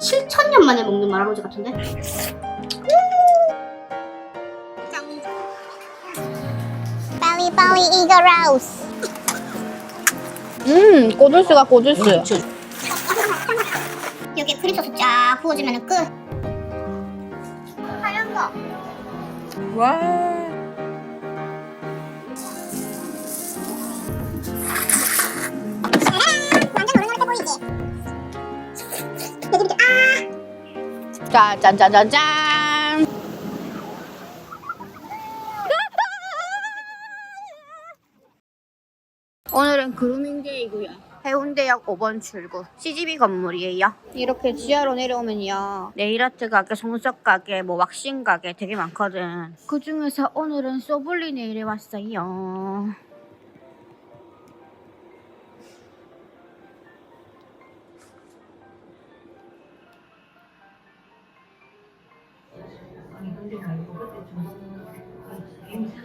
7,000년 만에 먹는 마라로즈 같은데? 빨리빨리 이거라우스. 꼬들스가 꼬들스. 여기에 크림소스 쫙 부어주면 끝. 하얀 거. 와. 완전 노릇노릇해 보이지? 짜잔짜잔짠. 오늘은 그루밍데이고요. 해운대역 5번 출구 CGV 건물이에요. 이렇게 지하로 내려오면요, 네일아트 가게, 속눈썹 가게, 뭐 왁싱 가게 되게 많거든. 그 중에서 오늘은 소블리 네일에 왔어요.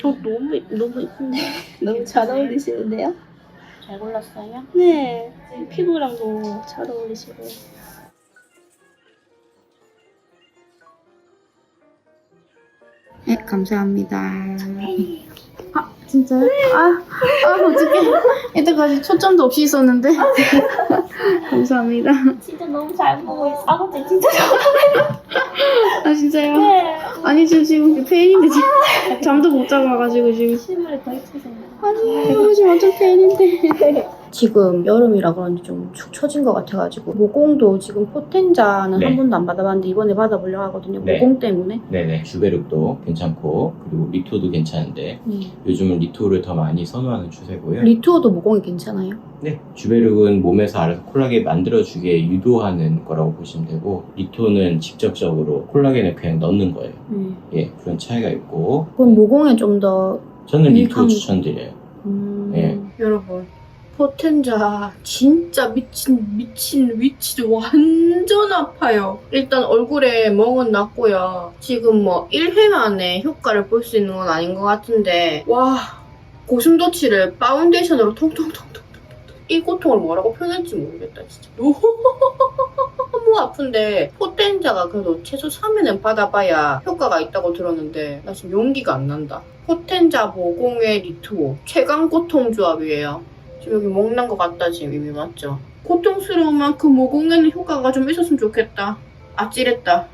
너무 이쁜데 너무 잘 어울리시는데요? 잘 골랐어요? 네, 피부랑도 잘 어울리시고. 네, 감사합니다. 아, 진짜요? 어떡해. 이때까지 초점도 없이 있었는데. 감사합니다. 진짜 너무 잘 보고 있어. 아, 근데 진짜 잘 아, 진짜요? 네. 아니, 저 지금 팬인데, 지금. 잠도 못 자고 와가지고, 지금. 실물에 더 예쁘세요. 아니, 지금 완전 팬인데. 지금 여름이라 그런지 좀 축 처진 것 같아가지고, 모공도 지금 포텐자는 네. 한 번도 안 받아봤는데, 이번에 받아보려고 하거든요. 네. 모공 때문에. 네네. 주베룩도 괜찮고 그리고 리토도 괜찮은데 요즘은 리토를 더 많이 선호하는 추세고요. 리투어도 모공이 괜찮아요? 네. 주베룩은 몸에서 알아서 콜라겐 만들어주게 유도하는 거라고 보시면 되고 리토는 직접적으로 콜라겐을 그냥 넣는 거예요. 예, 그런 차이가 있고 그럼 모공에 좀 더 저는 리토 유익한- 추천드려요. 네. 여러분, 포텐자 진짜 미친 위치 완전 아파요. 일단 얼굴에 멍은 났고요. 지금 뭐 1회 만에 효과를 볼 수 있는 건 아닌 것 같은데, 와, 고슴도치를 파운데이션으로 통통통통, 이 고통을 뭐라고 표현할지 모르겠다. 진짜 너무 아픈데, 포텐자가 그래도 최소 3회는 받아봐야 효과가 있다고 들었는데 나 지금 용기가 안 난다. 포텐자 모공의 리투오 최강 고통 조합이에요. 지금 여기 목난 것 같다. 지금 이미 맞죠? 고통스러운 만큼 모공에는 효과가 좀 있었으면 좋겠다. 아찔했다.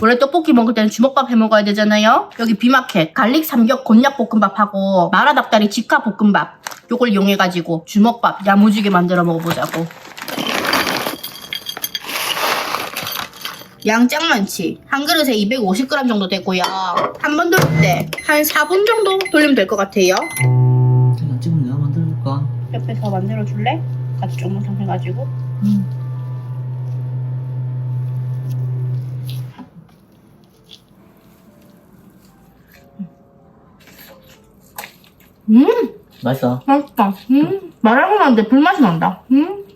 원래 떡볶이 먹을 때는 주먹밥 해 먹어야 되잖아요. 여기 비마켓 갈릭 삼겹 곤약 볶음밥하고 마라 닭다리 직화 볶음밥 요걸 이용해가지고 주먹밥 야무지게 만들어 먹어보자고. 양 짱 많지? 한 그릇에 250g 정도 되고요. 한 번 돌릴 때 한 4분 정도 돌리면 될 것 같아요. 그냥 찍으면 내가 만들어줄까? 옆에서 만들어줄래? 같이 조금씩 해가지고. 맛있어. 맛있다. 말하고 나는데 불맛이 난다.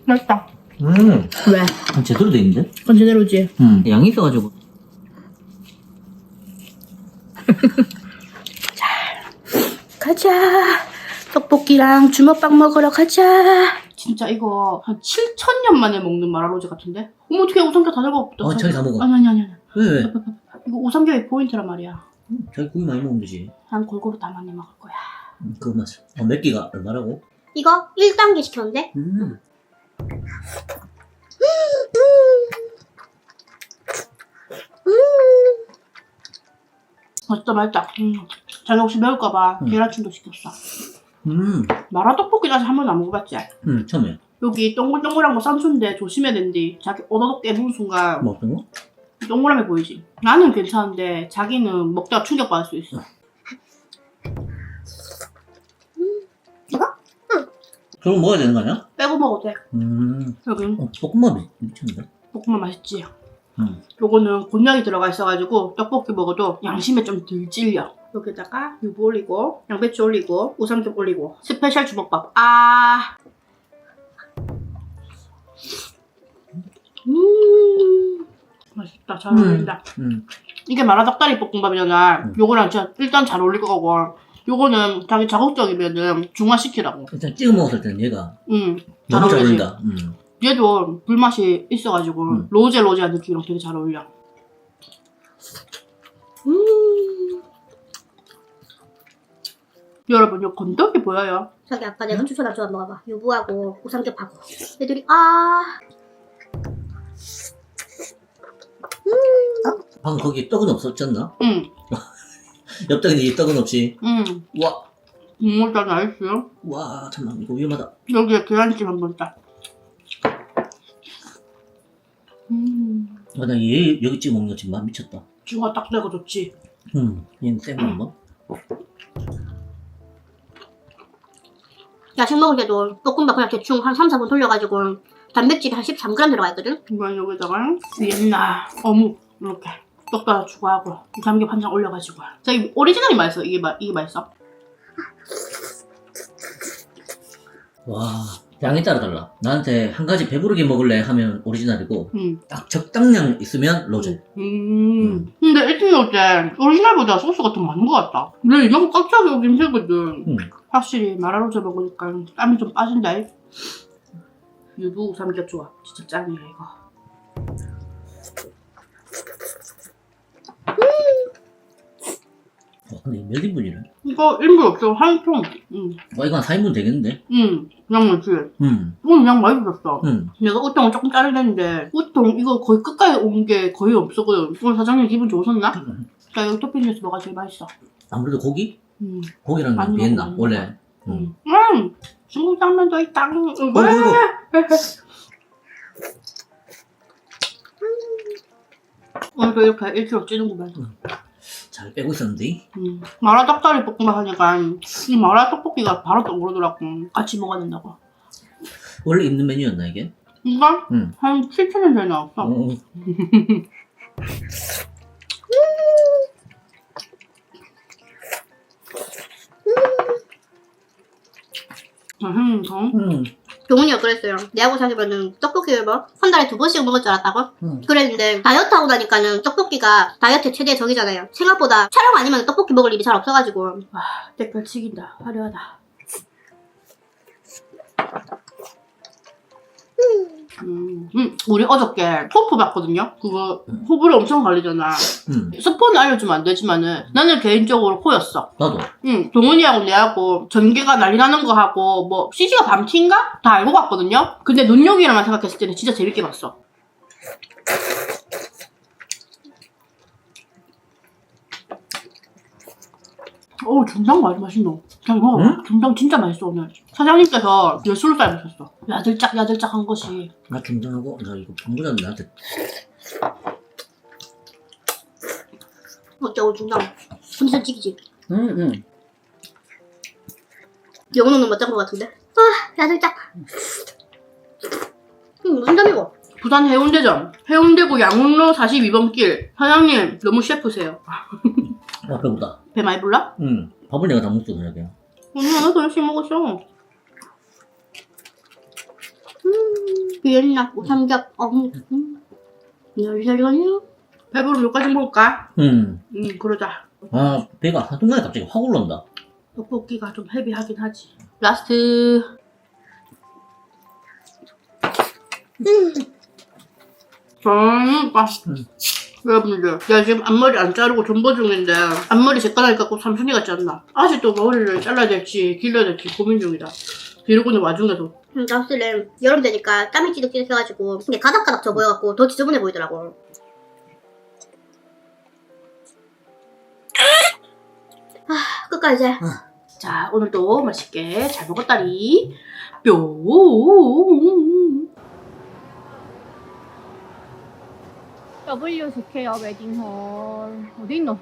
맛있다. 왜? 제대로 돼 있는데? 그건 제대로지. 양이 있어가지고. 가자. 떡볶이랑 주먹밥 먹으러 가자. 진짜 이거 한 7,000년 만에 먹는 마라로즈 같은데? 어머, 어떻게 우삼겹 다 잡아먹었다. 자기 다 먹어. 아니. 왜? 이거 우삼겹이 포인트란 말이야. 자기 고기 많이 먹으면 되지. 난 골고루 다 많이 먹을 거야. 그거 맛. 몇 개가 얼마라고? 이거 1단계 시켰는데? 맛있다. 자기 혹시 매울까봐 계란찜도 시켰어. 마라 떡볶이 아직 한 번도 안 먹어봤지? 처음에. 여기 동글동글한 거 쌈수인데 조심해야 된디. 자기 오도독 깨부는 순간 뭐 어떤 거? 동그라미 보이지? 나는 괜찮은데 자기는 먹다가 충격받을 수 있어. 그럼 먹어야 되는 거 아니야? 빼고 먹어도 돼. 여기 볶음밥이 미쳤는데? 볶음밥 맛있지? 요거는 곤약이 들어가 있어가지고 떡볶이 먹어도 양심에 좀 덜 찔려. 여기다가 유부 올리고 양배추 올리고 우삼겹 올리고 스페셜 주먹밥. 맛있다. 잘 어울린다. 이게 마라 닭다리 볶음밥이잖아. 요거랑 진짜 일단 잘 어울릴 거고 요거는 자기 자극적이면은 중화시키라고. 일단 찍어 먹었을 때는 얘가 잘 너무 잘 어울리지. 어울린다. 얘도 불맛이 있어가지고 로제한 느낌이랑 되게 잘 어울려. 여러분, 요 건더기 보여요? 저기 아까 내가 추천한 조합 먹어봐. 유부하고 우삼겹하고. 애들이 방금 거기 떡은 없었잖나? 응. 엽떡인데 이 떡은 없이. 와, 국물 다 나이스. 와, 잠깐만 이거 위험하다. 여기에 계란찜 한번 딱. 나 얘 여기 찍어 먹는 거 지금 맛 미쳤다. 중화 딱 내고 좋지. 얘는 생거 한번. 야식 먹을 때도 볶음밥 그냥 대충 한 3, 4분 돌려가지고 단백질이 한 13g 들어가 있거든? 이건 여기다가 옛날 어묵 이렇게 떡 따라 추가하고 삼겹 한 장 올려가지고. 저기 오리지널이 맛있어. 이게 맛있어. 와, 양에 따라 달라. 나한테 한 가지 배부르게 먹을래 하면 오리지널이고 음. 딱 적당량 있으면 로제. 근데 1등 넣을 때 오리지널보다 소스가 더 많은 것 같다. 근데 이만큼 꽉 차게 오긴 힘들거든. 확실히 마라로제 먹으니까 땀이 좀 빠진다. 유부 삼겹 좋아. 진짜 짱이야 이거. 근데 몇 인분이래? 이거 1인분 없어. 한 통. 와, 이거 한 4인분 되겠는데? 그냥 많지. 오늘 그냥 많이 줬어. 내가 우통을 조금 자르려는데 우통 이거 거의 끝까지 온 게 거의 없었거든. 오늘 사장님 기분 좋으셨나? 자, 여기 토핑 중에서 뭐가 제일 맛있어? 아무래도 고기? 고기랑 많이 비했나? 먹어, 원래. 중국 당면도 있다. 어이구. 오늘도 이렇게 1kg 찌는구만. 잘 빼고 있었는데. 마라 닭다리 볶음밥 하니까 이 마라 떡볶이가 바로 떠오르더라고. 같이 먹어야 된다고. 원래 있는 메뉴였나 이게? 이거 한 7,000원 전에 나왔어. 경훈이가 그랬어요. 내하고 사귀면은 떡볶이를 한 달에 2번씩 먹을 줄 알았다고? 그랬는데 다이어트 하고 나니까는 떡볶이가 다이어트 최대 적이잖아요. 생각보다 촬영 아니면 떡볶이 먹을 일이 잘 없어가지고. 댓글 치긴다. 화려하다. 우리 어저께 토프 봤거든요? 그거 호불호 엄청 갈리잖아. 스포는 알려주면 안 되지만은 나는 개인적으로 코였어. 나도. 동훈이하고 내하고 전개가 난리 나는 거 하고 뭐 CG가 밤티인가? 다 알고 갔거든요? 근데 눈요기라만 생각했을 때는 진짜 재밌게 봤어. 어우, 중당 맛있노. 그냥 먹어. 중당 진짜 맛있어, 오늘. 사장님께서 예술살 하셨어. 야들짝 한 것이. 나 중단하고 나 이거 방부장 나한테. 어때, 오늘 중당? 분산 찍이지? 응. 영어는 못짠 것 같은데? 야들짝. 무슨 점이고? 부산 해운대점. 해운대구 양운로 42번 길. 사장님, 너무 셰프세요. 아, 배고프다. 배 많이 불러? 밥을 내가 다 먹었어, 저녁에. 언니, 나도 열심히 먹었어. 비엔나, 우삼겹, 열렬하네요. 배부르면 여기까지 먹을까? 그러자. 아, 배가 하동간에 갑자기 확 올라온다. 떡볶이가 좀 헤비하긴 하지. 라스트. 여러분들, 내가 지금 앞머리 안 자르고 존버 중인데 앞머리 색깔하니까 꼭 삼순이 같지 않나? 아직도 머리를 잘라야 될지 길러야 될지 고민 중이다. 이러고는 와중에도. 라스는 여름 되니까 땀이 찌득찌득 해가지고 이게 가닥가닥 져 보여갖고 더 지저분해 보이더라고. 끝까지 이제. 자, 오늘도 맛있게 잘 먹었다리. 뿅. WCK야 웨딩홀 어디 있노?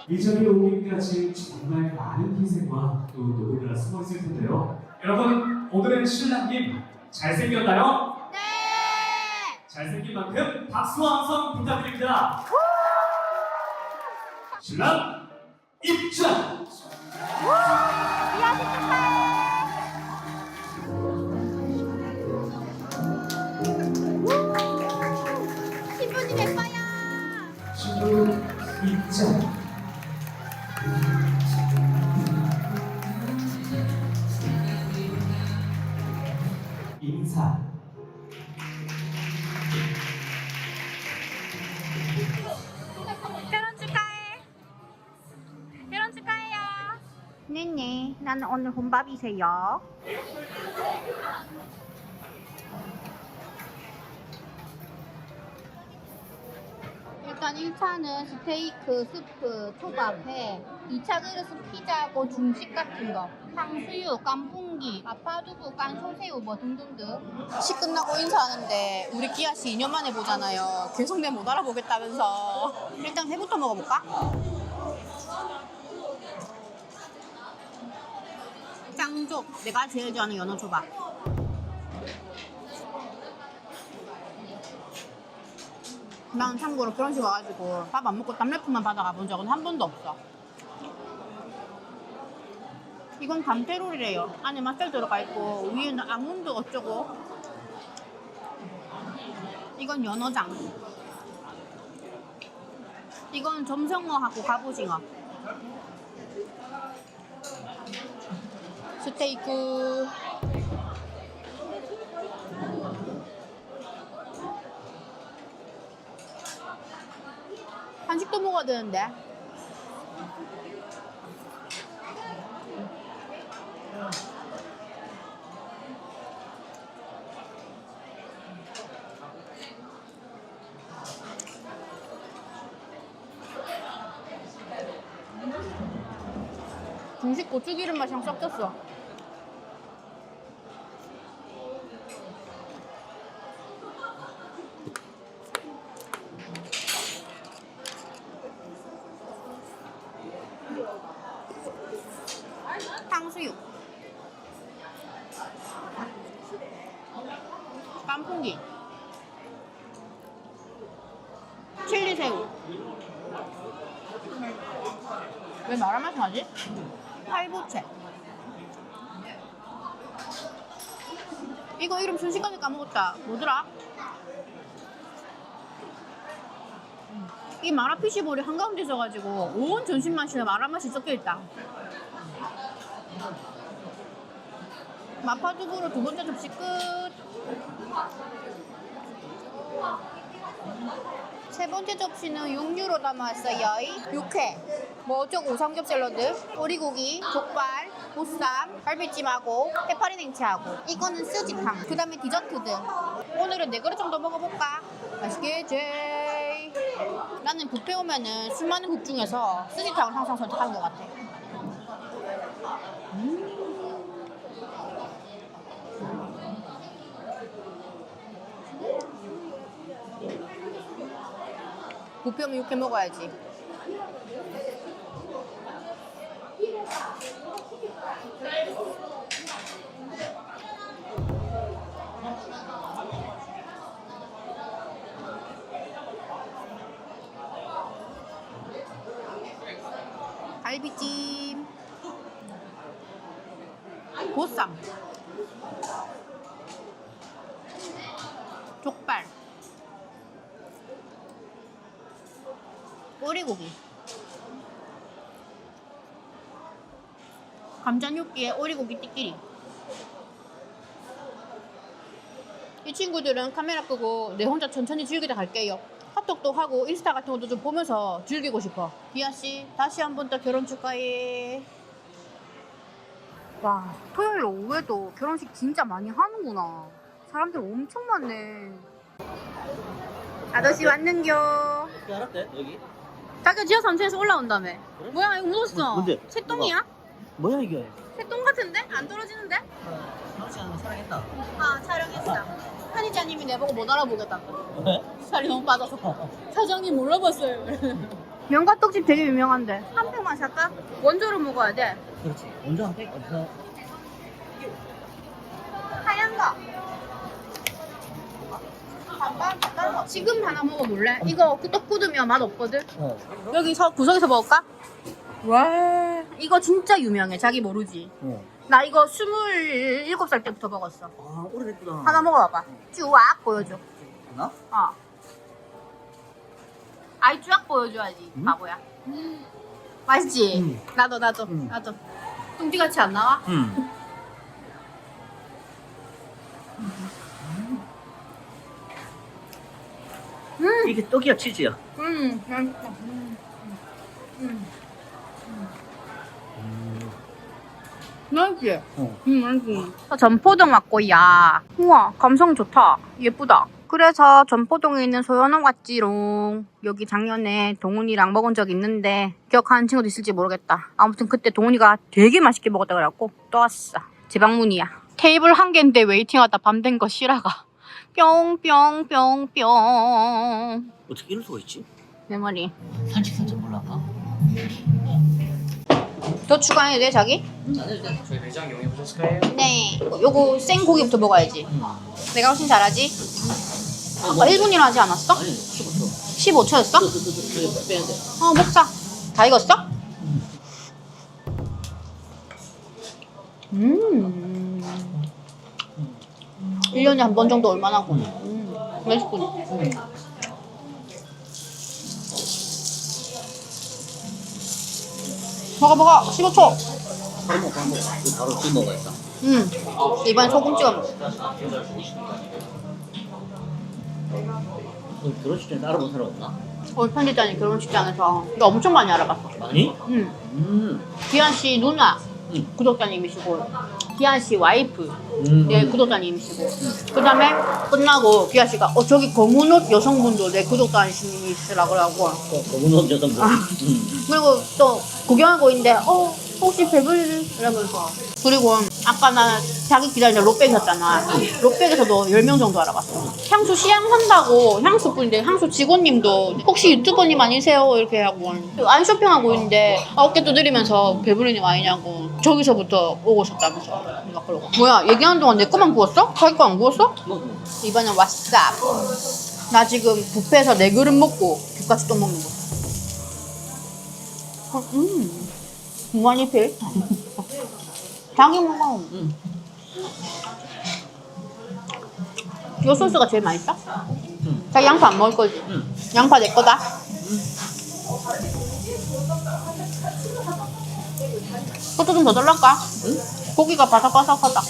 이 자리에 오기까지 정말 많은 희생과 또 노고가 숨어 있을 텐데요. 여러분, 오늘의 신랑님 잘생겼나요? 네! 잘생긴 만큼 박수와 함성 부탁드립니다. 신랑 입장! 신부님 예뻐요. 신부 입장. 인사. 결혼 축하해. 결혼 축하해요. 네네. 나는 오늘 혼밥이세요. 일단 1차는 스테이크, 스프, 초밥에 2차 그릇은 피자고 중식 같은 거 탕수육, 깐풍기, 아파두부, 깐소새우 뭐 등등등. 시 끝나고 인사하는데 우리 끼아씨 2년 만에 보잖아요. 계속 내 못 알아보겠다면서. 일단 회부터 먹어볼까? 짱족. 내가 제일 좋아하는 연어 초밥. 난 참고로 결혼식 와가지고 밥 안 먹고 담례품만 받아가 본 적은 한 번도 없어. 이건 감태롤이래요. 안에 맛살 들어가 있고 위에는 아몬드 어쩌고. 이건 연어장. 이건 점성어하고 갑오징어. 스테이크. 한식도 먹어야 되는데. 중식 고추기름 맛이랑 섞였어. 탕수육, 깐풍기, 칠리새우. 왜 마라 맛이 나지? 팔보채. 이거 이름 순식간에 까먹었다. 뭐더라? 이 마라 피시볼이 한가운데 있어가지고 온 전신 맛이나 마라 맛이 섞여있다. 마파두부로 두 번째 접시 끝. 세 번째 접시는 육류로 담았어요. 육회, 뭐 어쩌고 우삼겹 샐러드, 오리고기, 족발, 보쌈, 갈비찜하고 해파리 냉채하고. 이거는 스지탕. 그 다음에 디저트들. 오늘은 4그릇 정도 먹어볼까? 맛있겠지? 나는 뷔페 오면은 수많은 국 중에서 스지탕을 항상 선택하는 것 같아. 뷔페 오면 육회 먹어야지. 갈비찜, 보쌈, 족발, 오리고기, 감자육기에 오리고기 띠끼리. 이 친구들은 카메라 끄고 내 혼자 천천히 즐기다 갈게요. 핫톡도 하고 인스타 같은 것도 좀 보면서 즐기고 싶어. 기아씨 다시 한 번 더 결혼 축하해. 와, 토요일 오후에도 결혼식 진짜 많이 하는구나. 사람들 엄청 많네. 아저씨 왔는겨. 어떻게 알았대 여기? 자기가 지하 3층에서 올라온다며. 그래? 뭐야 이거 묻었어. 뭔데? 새똥이야? 뭐야 이게? 새똥 같은데? 안 떨어지는데? 결혼식 촬영했다. 아 촬영했어. 편의자님이 내보고 못 알아보겠다고. 왜? 살이 너무 빠져서. 사장님 몰라봤어요. 면과떡집 되게 유명한데. 한 평만 살까? 원조로 먹어야 돼. 그렇지. 먼저 한 팩 어디서? 하얀 거. 반반. 지금 하나 먹어볼래? 이거 떡 굳으면 맛 없거든. 어. 여기 구석에서 먹을까? 와. 이거 진짜 유명해. 자기 모르지? 나 이거 27살 때부터 먹었어. 아, 오래됐구나. 하나 먹어봐봐. 쭈악 보여줘. 하나? 어. 아이 쭈악 보여줘야지. 바보야. 맛있지? 나도. 나도. 뚱띠같이 안 나와? 이게 떡이야, 치즈야? 맛있다. 맛있지? 맛있지. 전포동 왔고야. 우와, 감성 좋다. 예쁘다. 그래서 전포동에 있는 소연원 왔지롱. 여기 작년에 동훈이랑 먹은 적 있는데 기억하는 친구도 있을지 모르겠다. 아무튼 그때 동훈이가 되게 맛있게 먹었다 그래갖고 또 왔어. 재방문이야. 테이블 한 개인데 웨이팅하다 밤 된 거 싫어가. 뿅뿅뿅뿅. 어떻게 이럴 수가 있지? 내 머리. 산책 몰라까? 더 추가해야 돼, 자기? 저희 매장 이용해보셨을 거예요? 네. 요거 생 고기부터 먹어야지. 내가 훨씬 잘하지? 아까 1분이라 하지 않았어? 아니, 15초. 15초였어? 저기 빼야 돼. 먹자. 다 익었어? 1년에 한 번 정도 올만하고. 맛있군. 먹어. 15초. 바로 먹어. 이거 바로 지금 먹어야겠다. 이번엔 소금 찍어 먹어. 결혼식 전에 알아본 사람 없나? 우리 편집자님 결혼식장에서 이거 엄청 많이 알아봤어. 많이? 기한 씨 누나 응. 구독자님이시고, 기한 씨 와이프 내 구독자님이시고, 그 다음에 끝나고 기한 씨가 저기 검은 옷 여성분도 내 구독자님이시라 그러고, 검은 옷 여성분. 그리고 또 구경하고 있는데 혹시 배불리 이러면서. 그리고 아까 나 자기 기다리다 롯백이었잖아. 롯백에서도 10명 정도 알아봤어. 향수 시향한다고 향수뿐인데 향수 직원님도 혹시 유튜버님 아니세요? 이렇게 하고 안 쇼핑하고 있는데 어깨 두드리면서 배불리님 아니냐고 저기서부터 오고 싶다면서 막 그러고. 뭐야, 얘기하는 동안 내 거만 구웠어? 자기 거 안 구웠어? 이번엔 왓쌉. 나 지금 뷔페에서 4그릇 먹고 뷔까지 또 먹는 거. 무한리필. 자기 먹어. 이 소스가 제일 맛있다? 자기 양파 안 먹을 거지? 양파 내 거다? 그것도 좀 더 달랄까? 고기가 바삭바삭하다.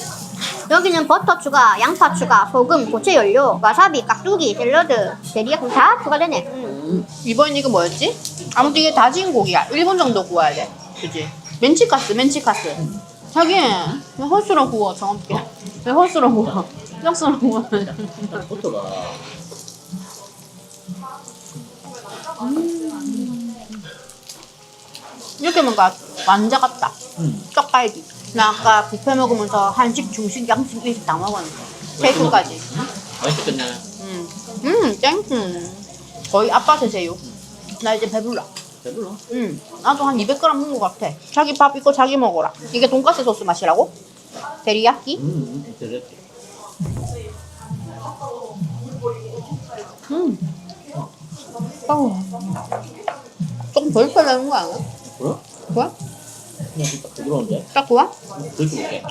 여기는 버터 추가, 양파 추가, 소금, 고체 연료, 와사비, 깍두기, 샐러드, 데리야끼 다 추가되네. 이번 이거 뭐였지? 아무튼 이게 다진 고기야. 1분 정도 구워야 돼. 그치? 멘치카스. 자기 왜 헐수로 구워 정없게. 왜 헐수로 구워? 짝수로 구워. 포토가. 이렇게 뭔가 완자 같다. 떡갈비. 나 아까 뷔페 먹으면서 한식, 중식, 양식, 일식 다 먹었는데. 세트까지. 맛있겠네. 땡. 거의 아빠 드세요. 나 이제 배불러. 배불러? 나도 한 200g 먹은 것 같아. 자기 밥 이거 자기 먹어라. 이게 돈가스 소스 맛이라고? 데리야끼? 데리야끼. 조금 덜 빼내는 거 아니야? 그래? 그래? 그냥 딱 부드러운데? 딱 좋아? 그렇게 먹게.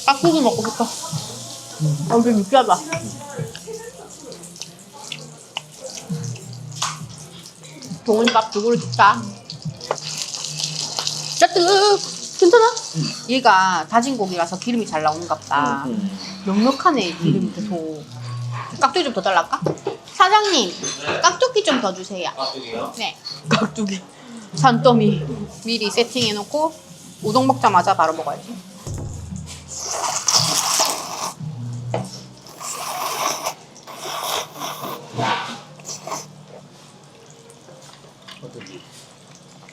깍두기 먹고 싶어. 좀 느끼하다. 동훈이 밥 2그릇 줄까? 짜뜨! 괜찮아? 얘가 다진 고기라서 기름이 잘 나오는가 보다. 넉넉하네, 기름이 계속. 깍두기 좀 더 달랄까? 사장님, 깍두기 좀 더 주세요. 깍두기요? 네, 깍두기. 산더미 미리 세팅해놓고 우동 먹자마자 바로 먹어야지. 어떠지?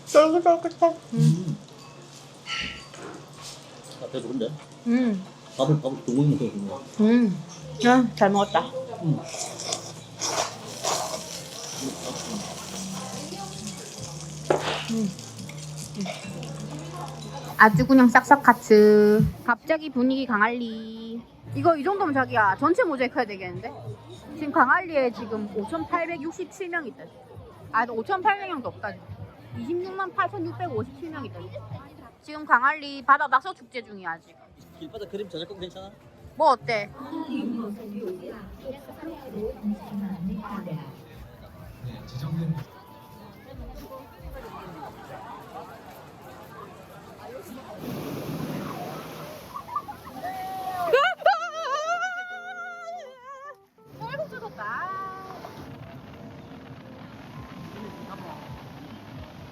쫄깃쫄깃해. 아, 배부른데? 음, 밥을 두 공기 먹고 있네. 잘 먹었다. 아주 그냥 싹싹 카트. 갑자기 분위기 강할리. 이거 이 정도면 자기야 전체 모자이크 해야 되겠는데? 지금 강할리에 지금 5,867명 있다. 아, 5,800명도 없다. 26만 8,657명이던데. 지금 강할리 바다 낙서 축제 중이야 아직. 길바다 그림 저작권 괜찮아? 뭐 어때?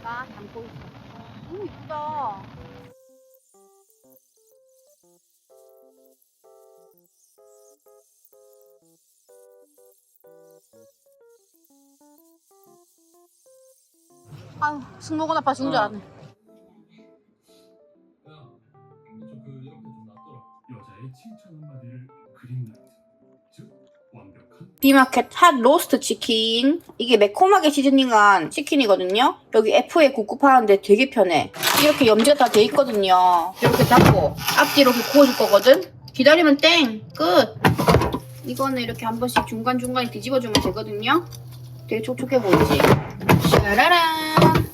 나 담고 있어. 너무 이쁘다. 아유, 승모근 아파 죽은 줄 알았네. 여자의 칭찬 한마디를 그린라이트, 즉 완벽한 비마켓 핫 로스트 치킨. 이게 매콤하게 시즈닝한 치킨이거든요. 여기 F에 굽고 파는데 되게 편해. 이렇게 염지가 다 돼 있거든요. 이렇게 잡고 앞뒤로 이렇게 구워줄 거거든. 기다리면 땡! 끝! 이거는 이렇게 한 번씩 중간중간에 뒤집어주면 되거든요. 되게 촉촉해 보이지? 짜라란!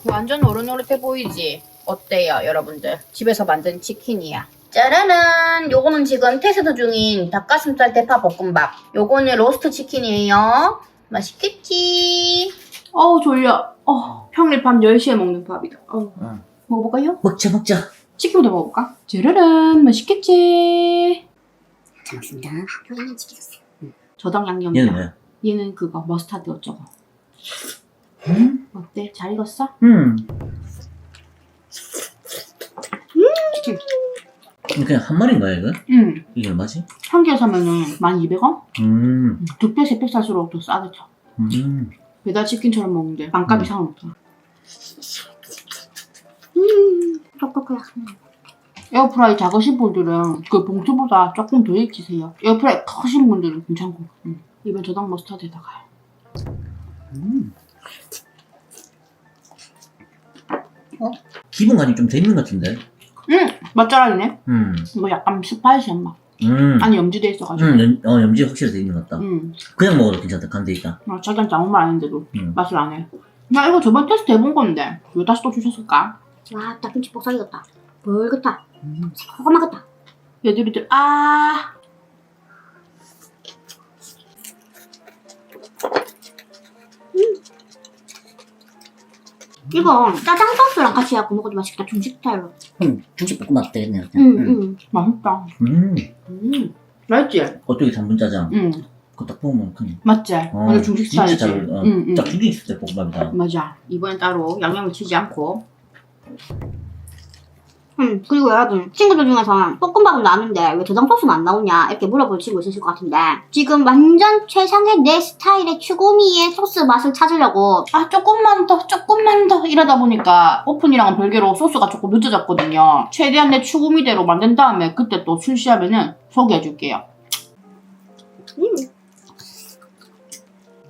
완전 노릇노릇해 보이지? 어때요, 여러분들? 집에서 만든 치킨이야. 짜라란! 요거는 지금 테스트 중인 닭가슴살 대파 볶음밥. 요거는 로스트 치킨이에요. 맛있겠지? 어우, 졸려. 평일 밤 10시에 먹는 밥이다. 응. 먹어볼까요? 먹자. 치킨부터 먹어볼까? 짜라란! 맛있겠지? 잘 먹습니다. 표현은 지켜줬어요. 저당 양념이야. 얘는 뭐야? 얘는 그거 머스타드 어쩌고. 어때? 잘 익었어? 치킨. 이거 그냥 한 마리인가요 이거? 이게 얼마지? 한 개 사면은 12,200원? 음. 2배, 3배 살수록 더 싸겠죠. 배달 치킨처럼 먹는데 반값 이상은 없어. 촉촉해. 에어프라이 작으신 분들은 그 봉투보다 조금 더 익히세요. 에어프라이 크신 분들은 괜찮고. 이번 저당 머스타드에다가. 기본간이 좀 돼 있는 것 같은데? 맛잘알이네. 음. 뭐 약간 스파이시한 맛. 음. 아니 염지돼 있어가지고. 염지 확실히 돼 있는 것 같다. 그냥 먹어도 괜찮다. 간 돼 있다. 자기한테 아무 말 안 했는데도 맛을 안 해. 나 이거 저번 테스트 해본 건데 왜 다시 또 주셨을까? 와, 딱 김치 복사기겠다. 벌겋다. 새콤하겠다. 얘들이들 이거 짜장 소스랑 같이 해갖고 먹어도 맛있겠다. 중식 스타일로. 중식 볶음밥 되겠네요. 맛있다. 맛있지? 어떻게 단분 짜장? 응. 그거 딱 먹으면 그냥. 맞지? 완전 중식 진짜 스타일이지? 잘. 딱 중식 스타일 볶음밥이다. 맞아. 이번엔 따로 양념을 치지 않고. 그리고 여러분, 친구들 중에서 볶음밥은 나왔는데 왜 저장 소스는 안 나오냐 이렇게 물어볼 친구 있으실 것 같은데 지금 완전 최상의 내 스타일의 추구미의 소스 맛을 찾으려고 조금만 더 이러다 보니까 오픈이랑은 별개로 소스가 조금 늦어졌거든요. 최대한 내 추구미대로 만든 다음에 그때 또 출시하면은 소개해줄게요.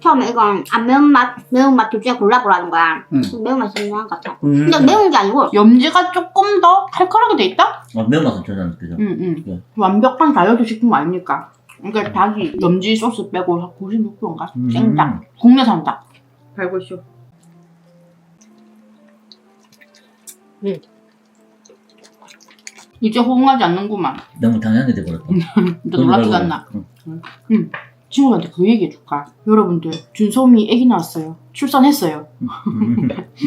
처음에 이건 안 매운맛, 매운맛 둘 중에 골라보라는 거야. 매운맛이 있는 것 같아. 근데 매운 게 아니고 염지가 조금 더 칼칼하게 돼 있다? 매운맛은 전혀 안 느껴져. 네. 완벽한 다이어트 식품 아닙니까? 그러니까 닭이 염지 소스 빼고 96kg인가? 생닭. 국내산 닭. 발골쇼. 이제 호응하지 않는구만. 너무 당연하게 돼버렸다. 너 놀랍지도 않나? 친구들한테 그 얘기 해줄까? 여러분들 준소미 애기 나왔어요. 출산했어요.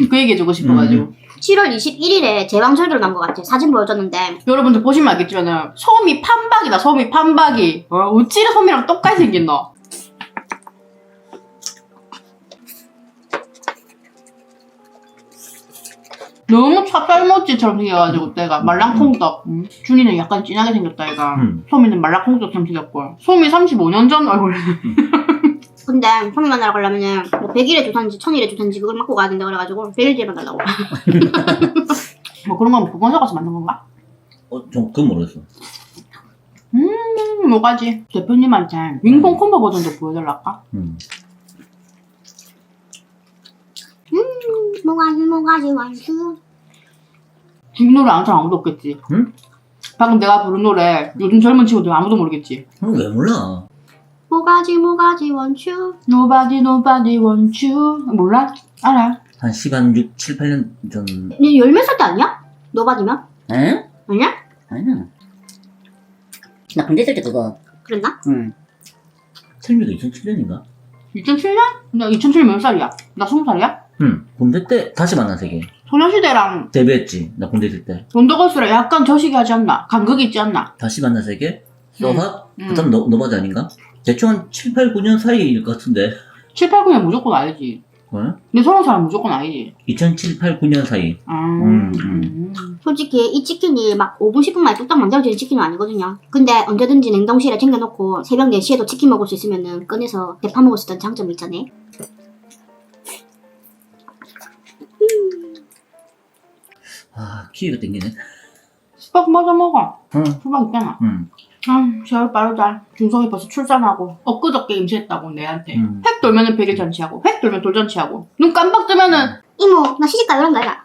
그 얘기 해주고 싶어가지고. 7월 21일에 제왕절개로 난 것 같아. 사진 보여줬는데 여러분들 보시면 알겠지만 소미 판박이다. 소미 판박이. 우찌르 소미랑 똑같이 생긴 너. 너무 찹쌀모찌처럼 생겨가지고 내가 말랑콩떡. 준이는 약간 진하게 생겼다 얘가. 소미는 말랑콩떡처럼 생겼고. 소미 35년 전 얼굴. 근데 소미 만나러 가려면은 뭐 100일에 주사인지 1000일에 주사인지 그걸 맞고 가야 된다 그래가지고 100일 뒤에 만나려고. 뭐 그런 건 보건소 가서 만든 건가? 좀 그건 모르겠어. 뭐가지? 대표님한테 윙봉 콤보 버전도 보여달랄까? 뭐가지 완수. 이 노래 아는 사람 아무도 없겠지? 응? 방금 내가 부른 노래 요즘 젊은 친구들 아무도 모르겠지? 왜 몰라? 뭐가지 원추. Nobody want you. 몰라? 알아. 한 시간 6, 7, 8년 전. 니 열몇 살 때 아니야? 너 받으면? 에? 아니야? 아니야. 나 군대 있을 때 그거. 그랬나? 응. 텔미가 2007년인가? 2007년? 나 2007년 몇 살이야? 나 20살이야? 응. 군대 때 다시 만난 세계. 소녀시대랑 데뷔했지. 나 군대 있을 때. 원더걸스랑 약간 저식이 하지 않나? 간극이 있지 않나? 다시 만난 세계? 서학? 응. 그 다음 너바지 아닌가? 대충 한 7, 8, 9년 사이일 것 같은데. 7, 8, 9년 무조건 아니지. 어? 내 20살은 무조건 아니지. 2007, 8, 9년 사이. 솔직히 이 치킨이 막 5분 10분 만에 뚝딱 만들어지는 치킨은 아니거든요. 근데 언제든지 냉동실에 챙겨놓고 새벽 4시에도 치킨 먹을 수 있으면은 꺼내서 대파 먹을 수 있다는 장점이 있잖아요. 아, 키위가 땡기네. 수박 맞아 먹어. 응. 수박 있잖아. 응. 세월 빠르다. 준성이 벌써 출산하고 엊그저께 임신했다고 내한테. 응. 획 돌면은 백일잔치하고 획 돌면 돌잔치하고 눈 깜빡 뜨면은 이모 나 시집가 이런 거 아니야?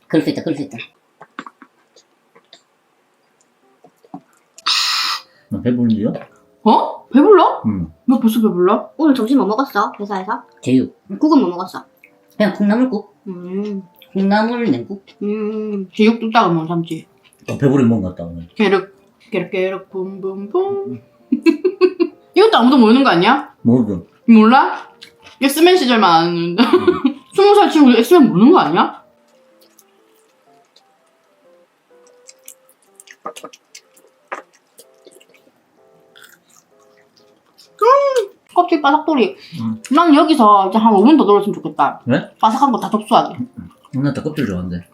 그럴 수 있다, 그럴 수 있다. 너 배부른데요? 어? 배불러? 응. 너 벌써 배불러? 오늘 점심 뭐 먹었어? 회사에서? 제육. 국은 뭐 먹었어? 그냥 콩나물국. 음. 콩나물 냉국. 제육 뚝딱은 못 참지. 배부른 먹은 것 같다, 오늘. 깨륵 붐붐붐 이것도 아무도 모르는 거 아니야? 뭐든. 몰라? 엑스맨 시절만 아는데 20살 친구들 엑스맨 모르는 거 아니야? 껍질 바삭돌이. 난 여기서 이제 한 5분 더 돌았으면 좋겠다. 왜? 바삭한 거 다 접수하게. 나 다 껍질 좋아하는데.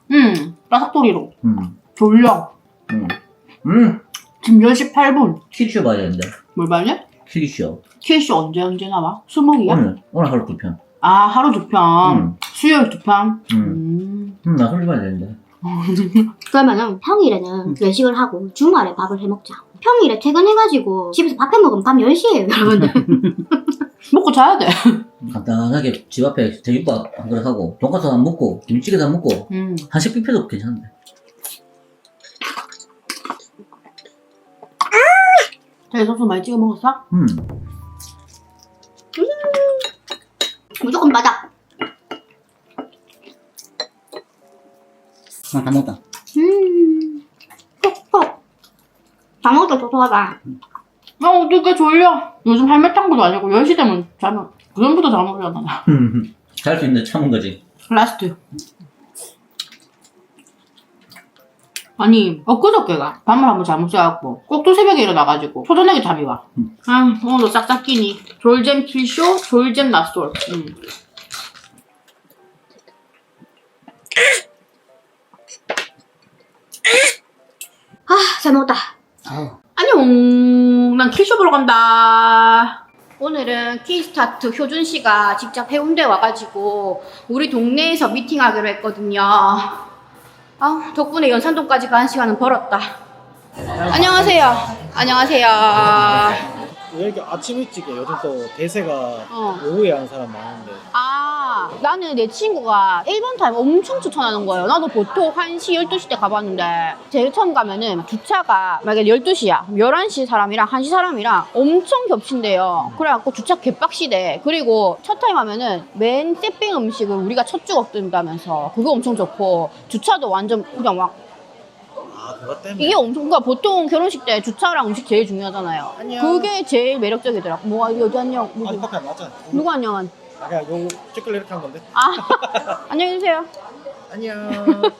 바삭돌이로. 응. 졸려. 응. 지금 10시 8분. 퀴즈쇼 봐야 되는데. 뭘 봐야 돼? 퀴즈쇼. 퀴즈 언제 나와? 수목이야? 오늘 하루 2편. 아, 하루 2편. 응. 수요일 2편. 나 솔직히 봐야 되는데. 그러면은 평일에는 외식을 하고 주말에 밥을 해먹자. 평일에 퇴근해가지고 집에서 밥 해먹으면 밤 10시에요 여러분들. 먹고 자야 돼. 간단하게 집 앞에 제육밥 한 그릇 하고 돈가스 한 먹고 김치찌개도 한 먹고 한식 뷔페도 괜찮은데. 자기 소스 많이 찍어 먹었어? 무조건 바닥. 다 먹었다. 톡톡. 다 먹었다 도통하다. 아, 어떻게 졸려? 요즘 할매탕구도 아니고 10시 되면 자면 그전부터 잠 오려나 나. 잘 수 있는데 참은 거지. 라스트. 아니 엊그저께가 밤을 한번 잘못 자갖고 꼭 또 새벽에 일어나가지고 초저녁에 잠이 와. 아 오늘도 싹싹 끼니. 졸잼 킬쇼 졸잼 낮솔. 아, 잘 먹었다. 아우. 안녕. 난 킬쇼 보러 간다. 오늘은 키스타트 효준 씨가 직접 해운대 와가지고 우리 동네에서 미팅하기로 했거든요. 아, 덕분에 연산동까지 가는 시간은 벌었다. 안녕하세요. 안녕하세요. 여기 아침 일찍에 요즘 또 대세가 어. 오후에 하는 사람 많은데 아, 나는 내 친구가 1번 타임 엄청 추천하는 거예요. 나도 보통 1시, 12시 때 가봤는데 제일 처음 가면은 주차가 만약에 12시야. 11시 사람이랑 1시 사람이랑 엄청 겹친대요. 그래갖고 주차 개빡시대. 그리고 첫 타임 하면은 맨 쎄삥 음식을 우리가 첫 주걱 뜬다면서 그거 엄청 좋고 주차도 완전 그냥 막 아 그것 때문에 이게 엄청, 그러니까 보통 결혼식 때 주차랑 음식 제일 중요하잖아요. 안녕. 그게 제일 매력적이더라고. 뭐, 어디 안녕? 아직 밖에 안 나왔잖아. 누구 안녕한? 아 그냥 요 찍글래 이렇게 한 건데. 아, 안녕히 계세요. 안녕.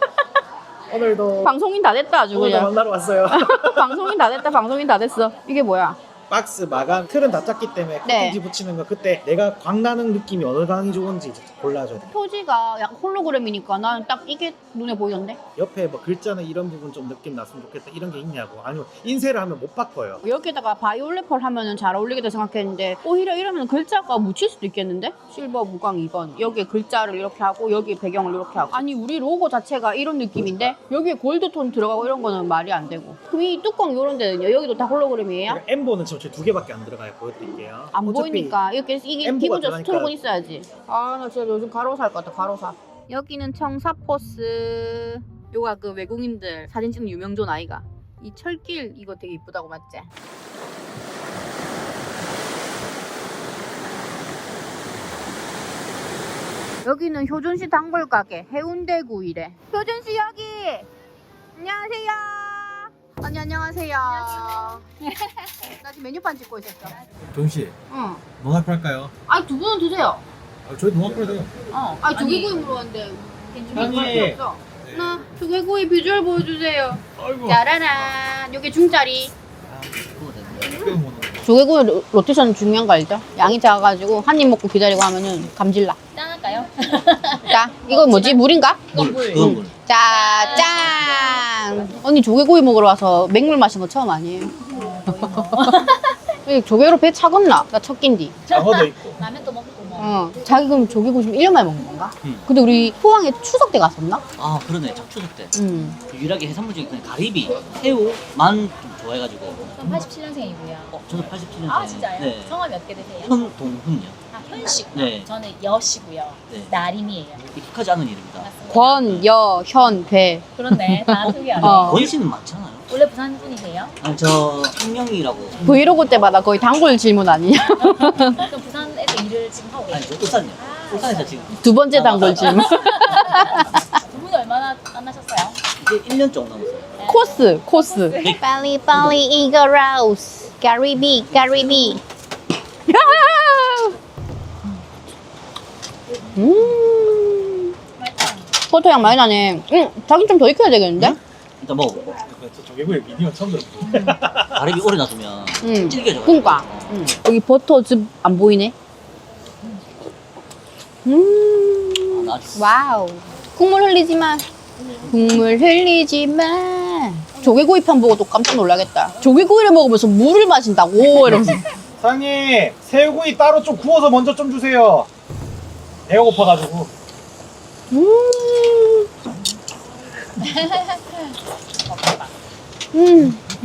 오늘도 방송인 다 됐다, 아주 오늘도 그냥. 만나러 왔어요. 방송인 다 됐다, 방송인 다 됐어. 이게 뭐야? 박스 마감 틀은 다 짰기 때문에 네. 코팅지 붙이는 거 그때 내가 광 나는 느낌이 어느 광이 좋은지 이제 골라줘야 돼. 표지가 약간 홀로그램이니까 나는 딱 이게 눈에 보이던데? 옆에 뭐 글자는 이런 부분 좀 느낌 났으면 좋겠다 이런 게 있냐고. 아니면 인쇄를 하면 못 바꿔요. 여기다가 바이올렛 펄 하면은 잘 어울리겠다 생각했는데 오히려 이러면 글자가 묻힐 수도 있겠는데? 실버 무광 2번 여기에 글자를 이렇게 하고 여기에 배경을 이렇게 하고 아니 우리 로고 자체가 이런 느낌인데 여기에 골드톤 들어가고 이런 거는 말이 안 되고 그럼 이 뚜껑 이런 데는요? 여기도 다 홀로그램이에요? 그러니까 엠보는 지금 두 개밖에 안 들어가요. 보여드릴게요. 안 어차피 보이니까 이게 엠보가 기본적으로 들어가니까- 스토로건 있어야지. 아 나 진짜 요즘 가로사 할 것 같아. 가로사. 여기는 청사포스. 요가 그 외국인들 사진 찍는 유명존 아이가. 이 철길 이거 되게 이쁘다고 맞지? 여기는 효준씨 단골 가게 해운대구이래. 효준씨 여기. 안녕하세요. 언니 안녕하세요. 나 지금 메뉴판 찍고 있었어. 동씨, 응. 농합 할까요? 아니 두 분은 드세요. 저희 농합 해도 돼요. 아니 조개구이 물어봤는데 아니. 괜찮을 없어. 나 조개구이 비주얼 보여주세요. 아이고. 짜라란. 요게 중짜리. 그거 뭐 조개구이 로테이션 중요한 거 알죠? 양이 작아가지고 한 입 먹고 기다리고 하면은 감질나. 짠할까요? 자, 이거 뭐지? 물인가? 이건 물. 그건 물. 자, 짠! 언니 조개구이 먹으러 와서 맹물 마신 거 처음 아니에요? 이 조개로 배 차겠나? 나 첫 끼인디. 장어도 있고. 라면도 먹고 뭐. 자기 그럼 조개구이 지금 1년 만에 먹는 건가? 응. 근데 우리 포항에 추석 때 갔었나? 아 그러네. 착추석 때. 유일하게 해산물 중에 그냥 가리비, 새우만 좀 좋아해가지고. 전 87년생이고요. 저도 87년생. 아 진짜요? 네. 성함이 어떻게 되세요? 현동훈요. 아 현씨고. 네. 저는 여씨고요. 네. 나림이에요. 익숙하지 않은 이름입니다. 맞습니다. 권, 여, 현, 배. 그렇네. 다 특이하네. 권 씨는 많잖아요. 원래 부산 분이세요? 아니 저 한명이라고. 브이로그 때마다 거의 단골 질문 아니냐? 그럼 부산에서 일을 지금 하고 아니 계세요? 저 울산이요. 울산에서 지금 두 번째 단골 질문. 두 분이 얼마나 만나셨어요? 이제 1년 정도 남았어요. 코스. 빨리 이거 라우스. 가리비. 포토 향 많이 나네. 자기 좀 더 익혀야 되겠는데? 일단 먹어보고. 저 조개구이 미니어 처음 들었어요. 가리비 오래 놔두면 질겨져. 그니까. 여기 버터즙 안 보이네? 아, 나 아직 와우. 국물 흘리지 마. 조개구이판 보고 또 깜짝 놀라겠다. 조개구이를 먹으면서 물을 마신다고? 이러면서. 사장님, 새우구이 따로 좀 구워서 먼저 좀 주세요. 배가 고파가지고.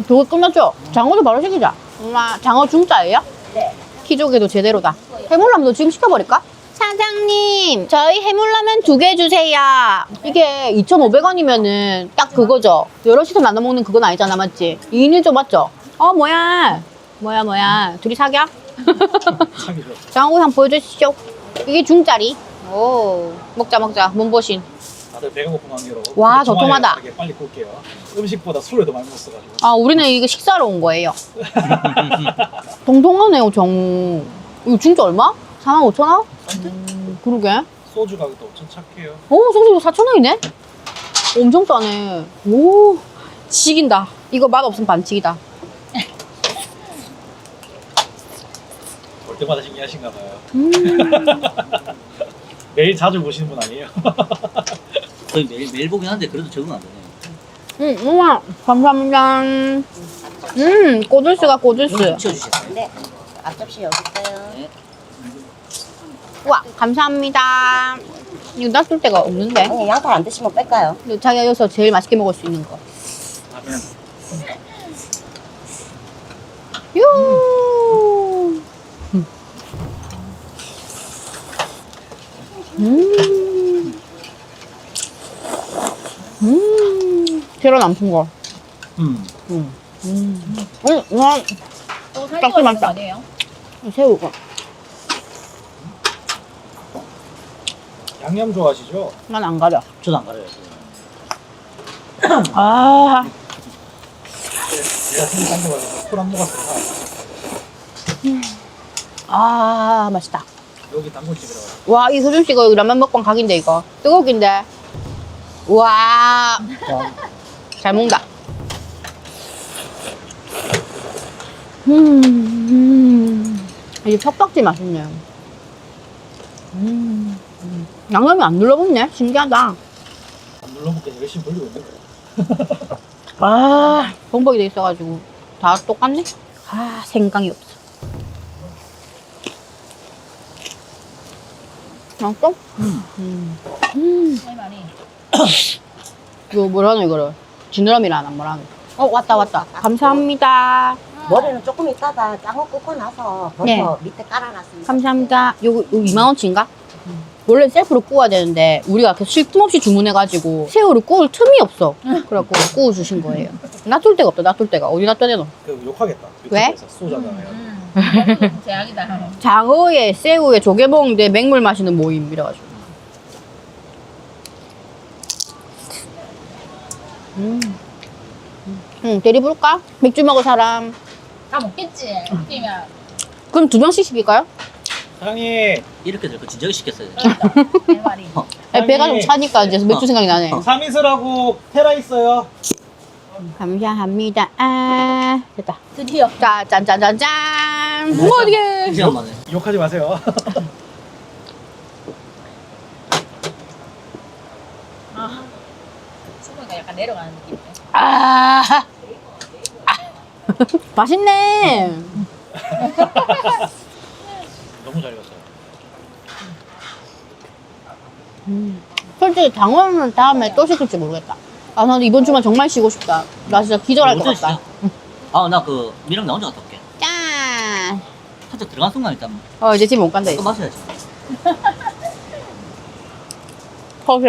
저거 끝났죠? 장어도 바로 시키자. 엄마, 장어 중짜예요? 네. 키조개도 제대로다. 해물라면도 지금 시켜버릴까? 사장님, 저희 해물라면 2개 주세요. 이게 2,500원이면은 딱 그거죠. 여럿이서 나눠 먹는 그건 아니잖아, 맞지? 2인일 좀 맞죠? 뭐야. 둘이 사겨? 사기 좋아. 장어구이 한번 보여주시죠. 이게 중짜리. 오, 먹자. 몸보신. 다들 배가 고픈 관계로. 와, 도톰하다. 빨리 굴게요. 음식보다 술을 더 많이 먹었어가지고. 아, 우리는 이거 식사로 온 거예요. 동동하네요, 정우. 이거 진짜 얼마? 45,000원? 그러게. 소주 가격도 엄청 착해요. 소주 4,000원이네? 엄청 싸네. 오, 지긴다. 이거 맛 없으면 반칙이다. 볼 때마다 신기하신가 봐요. 매일 자주 보시는 분 아니에요? 거의 매일 보긴 하는데 그래도 적응 안 되네요. 우와, 감사합니다. 꼬들스가 꼬들스. 치워주셨어요? 네. 앞접시 여기 있어요. 네. 우와, 감사합니다. 이거 놔둘 데가 없는데? 아니, 양파 안 드시면 뺄까요? 자기가 여기서 제일 맛있게 먹을 수 있는 거. 유. 계란 안 푼 거. 와, 또 딱 살찌고 맞다. 거 아니에요? 새우가. 양념 좋아하시죠? 난 안 가려. 저도 안 가려요. 아, 제가 손이 딴 거라서 술안 먹었어요. 맛있다. 여기 단골집이라고. 와, 이 소준 씨가 여기 라면 먹방 각인데 이거 뜨겁긴데. 와, 잘 먹는다. 이게 석박지 맛있네요. 양념이 안 눌러붙네. 신기하다. 안 눌러먹게 열심히 돌리고 있는 거예요. 범벅이 돼 있어가지고 다 똑같네. 생강이 없어. 맛있어? 할 말이. 이거 뭐라노 이거를? 지느러미라나 뭐라노? 왔다. 감사합니다. 머리는 조금 있다가 장어 굽고 나서 버터 네. 밑에 깔아놨습니다. 감사합니다. 요거 2만원치인가? 원래 셀프로 구워야 되는데 우리가 쉴 틈 없이 주문해가지고 새우를 구울 틈이 없어. 그래갖고 구워주신 거예요. 놔둘 데가 없다. 놔둘 데가. 어디 놔둬야 되노? 그 욕하겠다. 왜? 유튜브에서 쏘잖아요. 제약이다. 장어에 새우에 조개 먹는데 맹물 마시는 모임 이래가지고. 대리 부를까? 맥주 먹을 사람. 다 먹겠지. 뛰면. 그럼 2병씩 시킬까요? 사장님 이렇게 될 거 진작에 시켰어야 돼. 그러니까. 내 말이. 아니, 배가 좀 차니까 이제 맥주 생각이 나네. 사미슬하고 테라 있어요. 감사합니다. 아, 됐다. 드디어. 자, 짠짠짠짠. 우와, 어떡해. 2시간 만에. 욕하지 마세요. 수분이가 약간 내려가는 느낌이네. 아, 맛있네. 너무 잘 익었어요. 솔직히 당원은 다음에 또 시킬지 모르겠다. 아, 나도 이번 주만 정말 쉬고 싶다. 나 진짜 기절할 것 같다. 아, 나 그 미랑 나 혼자 갔다 올게. 짠. 살짝 들어간 순간 일단 이제 집 못 간다, 또 이제. 마셔야지. 커피.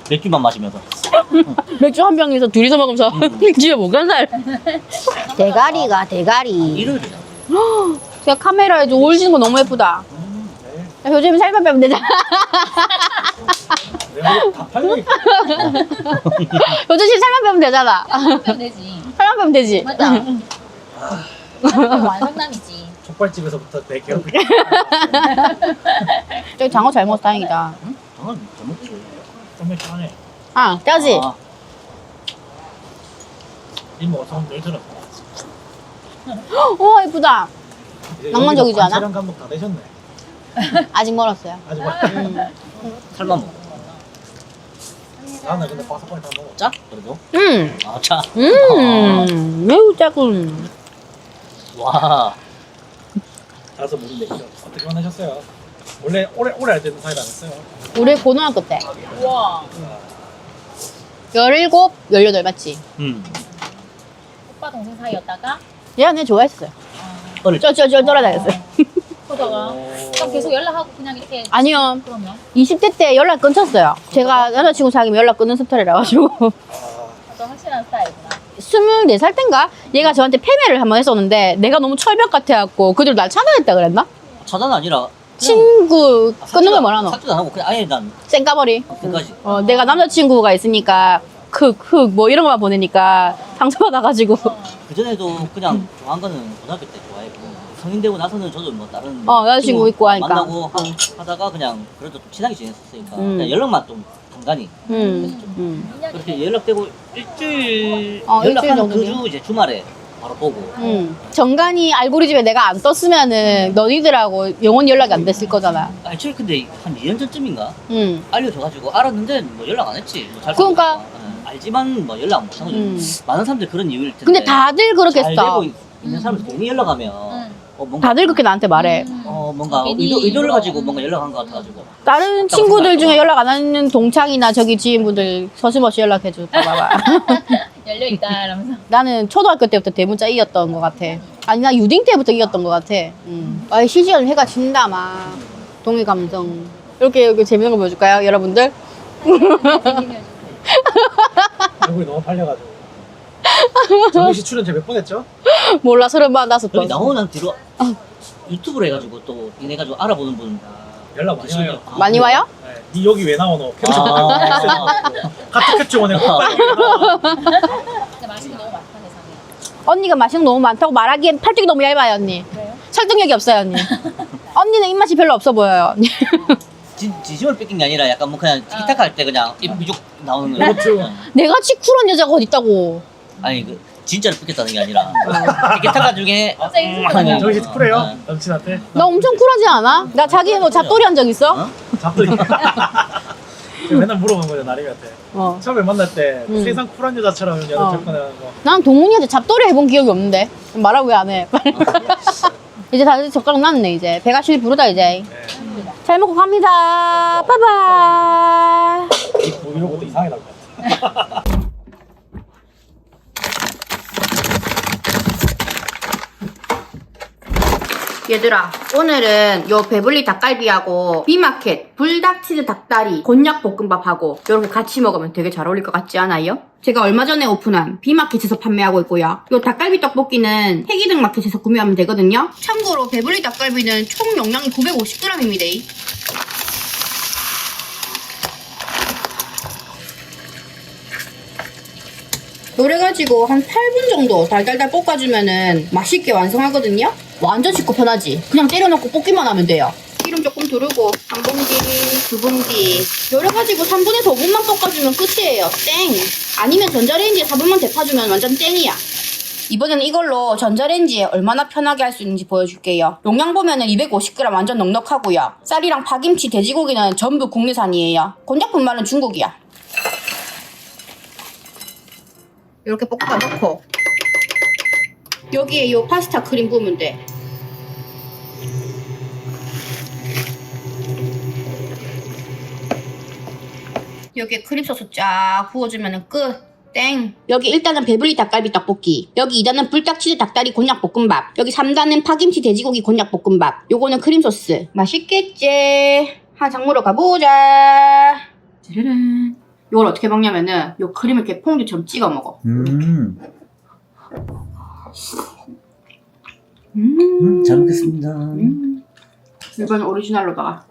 맥주만 마시면서. 맥주 한 병에서 둘이서 먹으면서 집에 못 간다. 대가리가 대가리. 일요일이잖아. 제가 카메라에 좀 올리는 거 너무 예쁘다. 야, 요즘에 살만 빼면 되잖아. 다 팔려있어. 요즘 살만 빼면 되잖아. 하면 되지. 살만 빼면 되지. 맞아. 완성남이지. 족발집에서부터 내 기억. 저기 장어 잘 먹어서 다행이다. 당연 잘 먹지. 좀 맥주하네. 아, 짜지? 아, 이모 어서 늘 들어. 우와, 예쁘다. 낭만적이지 않아? 촬영 감독 다 되셨네. 아직 멀었어요. 아직 뭐. 살만 먹어. 나는 근데 바삭바삭 다 먹어. 짜? 그래도? 아, 짜. 매우 짜군. 와. 알아서 모르는데 어떻게 만나셨어요? 원래 오래 알 때는 사이를 안 했어요. 우리 고등학교 때. 우와. 17, 18 맞지? 오빠 동생 사이였다가 얘가 내 좋아했어요. 어릴 쩔쩔쩔 돌아다녔어요. 그러다가 그럼 계속 연락하고 그냥 이렇게 아니요. 그러면 20대 때 연락 끊쳤어요. 제가 여자친구 사귀면 연락 끊는 스타일이라 가지고. 어떤 확실한 스타일이구나. 24살 땐가? 얘가 저한테 패매를 한번 했었는데 내가 너무 철벽 같아갖고 그들 날 차단했다 그랬나? 차단 아니라 친구 끊는 걸 뭐라 하노? 삭제도 안 하고 그냥 아예 난 쌩까버리. 끝까지. 내가 남자친구가 있으니까 흑 뭐 이런 거만 보내니까 상처받아가지고. 그전에도 그냥 좋아한 거는 고등학교 때 좋아했고 성인 되고 나서는 저도 뭐 다른 여자친구 친구 있고 하니까. 만나고 하다가 그냥 그래도 좀 친하게 지냈었으니까 그냥 연락만 좀 간간히 그렇게 연락되고 일주일 일주일 연락하는 정도네요. 그 주 이제 주말에 바로 보고 정간이 알고리즘에 내가 안 떴으면은 너희들하고 영원히 연락이 안 됐을 거잖아. 애초에 근데 한 2년 전쯤인가 응. 알려줘가지고 알았는데 뭐 연락 안 했지 뭐 잘 그러니까. 모르니까. 알지만 뭐 연락 못 하는 거지 많은 사람들이 그런 이유일 텐데 근데 다들 그렇게 잘 했어. 되고 있는 사람들 괜히 연락하면 뭔가 다들 그렇게 나한테 말해. 뭔가 괜히 의도를 일부러. 가지고 뭔가 연락한 것 같아가지고 다른 친구들 중에 연락 안 하는 동창이나 저기 지인분들 서슴없이 연락해줄까 봐봐. 열려있다 이러면서. 나는 초등학교 때부터 대문자 이겼던 것 같아. 아니 나 유딩 때부터 이겼던 것 같아. 아 시지연 해가 진다 막. 동해 감성. 이렇게 재밌는 거 보여줄까요 여러분들? 얼굴이 너무 팔려가지고. 정민씨 출연 제가 몇 번 했죠? 몰라 35번. 여기 나오는 뒤로 유튜브로 해가지고 또 이래가지고 알아보는 분 연락 많이 와요. 많이 와요? 네. 니 여기 왜 나오노? 캡처 카트 캡처 원해. 근데 맛있는 거 너무 많다 세상에. 언니가 맛있는 거 너무 많다고 말하기엔 팔뚝이 너무 얇아요 언니. 그래요? 설득력이 없어요 언니. 언니는 입맛이 별로 없어 보여요. 진심을 뺏긴 게 아니라 약간 뭐 그냥 티키타카 할 때 그냥 입 나오는 거 내가 치쿨한 여자가 어딨다고. 아니 그 진짜로 뺏겼다는 게 아니라 티키타카 중에 갑자기 정민씨 쿨해요? 남친한테? 나 엄청 쿨하지 않아? 나 자기 뭐 잡돌이 한 적 있어? 잡더니. 제가 맨날 물어본 거죠 나림이한테. 처음에 만날 때 세상 쿨한 여자처럼 여자 접근하는 거. 난 동훈이한테 잡돌이 해본 기억이 없는데 말하고 왜 안 해? 이제 다들 젓가락 났네 이제 배가 실 부르다 이제. 잘 먹고 갑니다. 빠이바이. 이 보이로부터 이상하게 나올 것 같아. 얘들아 오늘은 요 배불리 닭갈비하고 비마켓 불닭치즈 닭다리 곤약 볶음밥하고 이렇게 같이 먹으면 되게 잘 어울릴 것 같지 않아요? 제가 얼마 전에 오픈한 비마켓에서 판매하고 있고요. 요 닭갈비 떡볶이는 해기등 마켓에서 구매하면 되거든요. 참고로 배불리 닭갈비는 총 용량이 950g입니다. 요래가지고 한 8분 정도 달달달 볶아주면은 맛있게 완성하거든요. 완전 쉽고 편하지. 그냥 때려넣고 볶기만 하면 돼요. 기름 조금 두르고 한 봉지, 두 봉지 요래가지고 3분에서 5분만 볶아주면 끝이에요. 땡! 아니면 전자레인지에 4분만 데펴주면 완전 땡이야. 이번에는 이걸로 전자레인지에 얼마나 편하게 할 수 있는지 보여줄게요. 용량 보면은 250g 완전 넉넉하고요. 쌀이랑 파김치, 돼지고기는 전부 국내산이에요. 곤약 분말은 중국이야. 이렇게 볶아 넣고 여기에 이 파스타 크림 부으면 돼. 여기에 크림 소스 쫙 부어주면 끝. 땡. 여기 1단은 배불리 닭갈비 떡볶이, 여기 2단은 불닭치즈 닭다리 곤약 볶음밥, 여기 3단은 파김치 돼지고기 곤약 볶음밥, 요거는 크림 소스. 맛있겠지? 한장 물어 가보자. 짜라란. 요걸 어떻게 먹냐면은 요 크림을 이렇게 퐁듀처럼 찍어 먹어. 잘 먹겠습니다. 이번 오리지널로다가.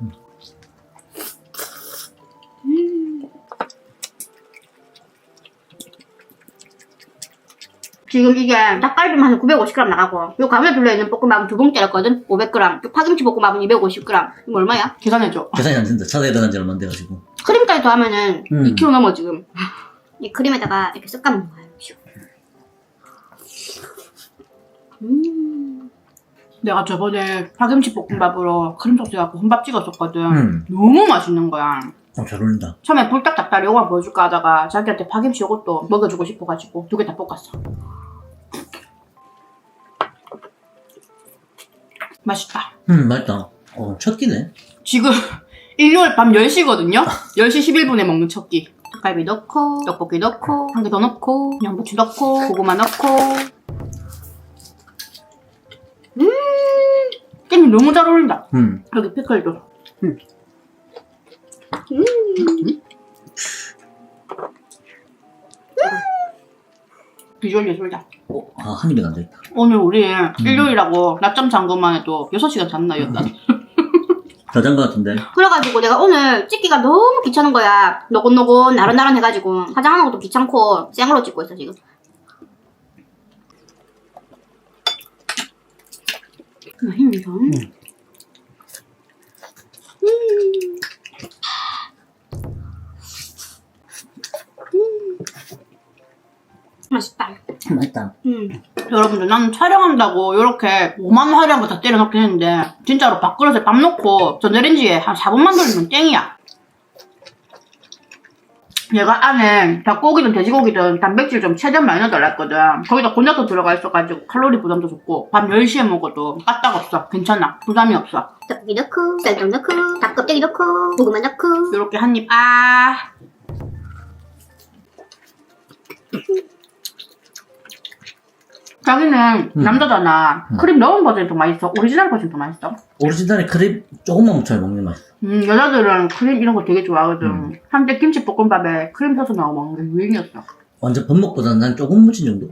지금 이게 닭갈비만 한 950g 나가고 요 가운데 둘러있는 볶음밥은 2봉 때렸거든. 500g. 요 파김치 볶음밥은 250g. 이거 얼마야? 계산해줘. 계산이 안 된다. 차세에 들어간 지 얼마 안 돼가지고. 크림까지 더하면은 2kg 넘어 지금. 이 크림에다가 이렇게 섞어 먹는 거예요. 내가 저번에 파김치 볶음밥으로 크림 소스 해갖고 혼밥 찍었었거든. 너무 맛있는 거야. 잘 어울린다. 처음에 불닭 닭다리 요거만 보여줄까 하다가 자기한테 파김치 요것도 먹여주고 싶어가지고 2개 다 볶았어. 맛있다. 맛있다. 첫 끼네. 지금 일요일 밤 10시거든요? 10시 11분에 먹는 첫 끼. 닭갈비 넣고, 떡볶이 넣고, 한 개 더 넣고, 양배추 넣고, 고구마 넣고. 깻잎 너무 잘 어울린다. 여기 피클도. 비주얼 예술이다. 한 입에 앉아있다. 오늘 우리 일요일이라고 낮잠 잔 것만 해도 6시간 잤나, 여기까지. 더 잔 것 같은데. 그래가지고 내가 오늘 찍기가 너무 귀찮은 거야. 노곤노곤 나른나른 해가지고 화장하는 것도 귀찮고 생으로 찍고 있어 지금. 맛있다. 맛있다. 맛있다. 여러분들 나는 촬영한다고 이렇게 오만 화려한 거 다 때려 넣긴 했는데 진짜로 밥그릇에 밥 넣고 전자레인지에 한 4분만 돌리면 땡이야. 얘가 안에 닭고기든 돼지고기든 단백질 좀 최대한 많이 넣어달라 했거든. 거기다 곤약도 들어가 있어가지고 칼로리 부담도 좋고 밤 10시에 먹어도 까딱없어. 괜찮아. 부담이 없어. 떡볶이 넣고 쌀떡 넣고 닭껍데기 넣고 고구마 넣고 이렇게 한 입 자기는 남자잖아. 크림 넣은 버전이 더 맛있어? 오리지널 버전이 더 맛있어? 오리지널에 크림 조금만 묻혀야 먹는 맛. 여자들은 크림 이런 거 되게 좋아하거든. 한때 김치볶음밥에 크림 소스 넣어 먹는 게 유행이었어. 완전 범먹보다는 난 조금 묻힌 정도.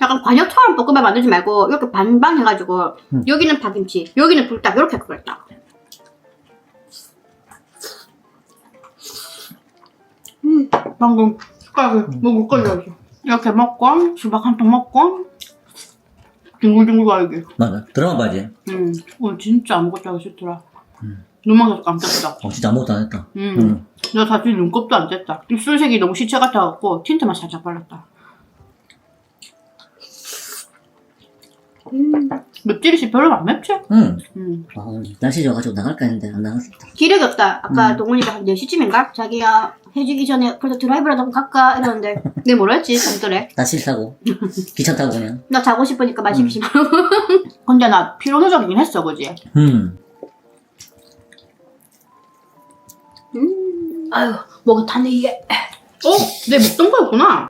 약간 관역처럼 볶음밥 만들지 말고 이렇게 반반 해가지고 여기는 파김치 여기는 불닭 이렇게 그랬다. 방금 숟가락에 목을 걸려서 이렇게 먹고 수박 한 통 먹고 뒹굴뒹굴 가야지. 맞아. 드라마 봐야지. 오늘 진짜 아무것도 하기 싫더라. 눈만 계속 감겼다. 진짜 아무것도 안 했다. 내가 사실 눈곱도 안 뗐다. 입술색이 너무 시체 같아갖고 틴트만 살짝 발랐다. 맵찔이씨 별로 안 맵지? 날씨 좋아가지고 나갈까 했는데 안 나갔었다. 기력이 없다. 아까 동훈이가 한 4시쯤인가? 자기야 해지기 전에 그래도 드라이브라도 한번 갈까? 이러는데 내가 뭐라 했지? 잠들에 나 싫다고. 귀찮다고 그냥. 나 자고 싶으니까 마십시오. 근데 나 피로 누적이긴 했어, 그지? 아유, 목이 타네, 이게. 내 먹던 거였구나.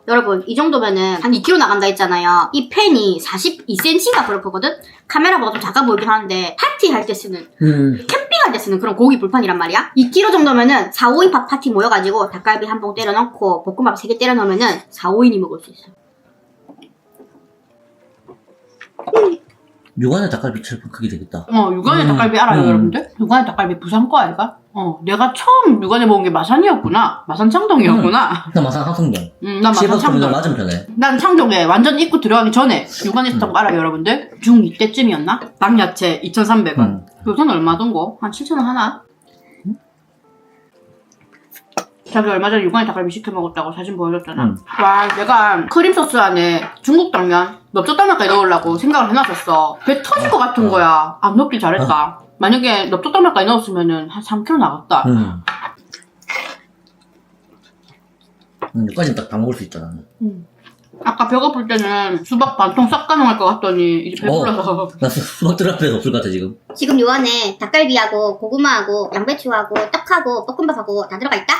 여러분 이 정도면은 한 2kg 나간다 했잖아요. 이 팬이 42cm가 그렇거든? 카메라보다 좀 작아 보이긴 하는데 파티할 때 쓰는 캠핑할 때 쓰는 그런 고기 불판이란 말이야. 2kg 정도면은 4, 5인 파티 모여가지고 닭갈비 한 봉 때려 넣고 볶음밥 3개 때려 넣으면은 4, 5인이 먹을 수 있어. 육안의 닭갈비처럼 크게 되겠다. 육안의 닭갈비 알아요, 여러분들? 육안의 닭갈비 부산 거 아이가? 내가 처음 육안에 먹은 게 마산이었구나. 마산 창동이었구나. 나 마산 항성동. 난 마산 시버스 창동. 터미널 맞은편에. 난 창동에 완전 입구 들어가기 전에 육안에 있었던 거 알아요, 여러분들? 중2 때쯤이었나? 닭야채 2,300원. 요새는 얼마던고? 한 7,000원 하나? 자기 얼마 전에 육안에 닭갈비 시켜 먹었다고 사진 보여줬잖아. 와, 내가 크림 소스 안에 중국 당면, 넓적당면까지 넣으려고 생각을 해놨었어. 배 터질 것 같은 거야. 안 넣길 잘했다. 만약에 넓적당면까지 넣었으면 한 3kg 나갔다. 여기까지 딱 다 먹을 수 있잖아. 아까 배고플 때는 수박 반통 싹 가능할 것 같더니 이제 배불러서. 나 수박 들어갈 데가 없을 것 같아 지금. 지금 요 안에 닭갈비하고 고구마하고 양배추하고 떡하고 볶음밥하고 다 들어가 있다?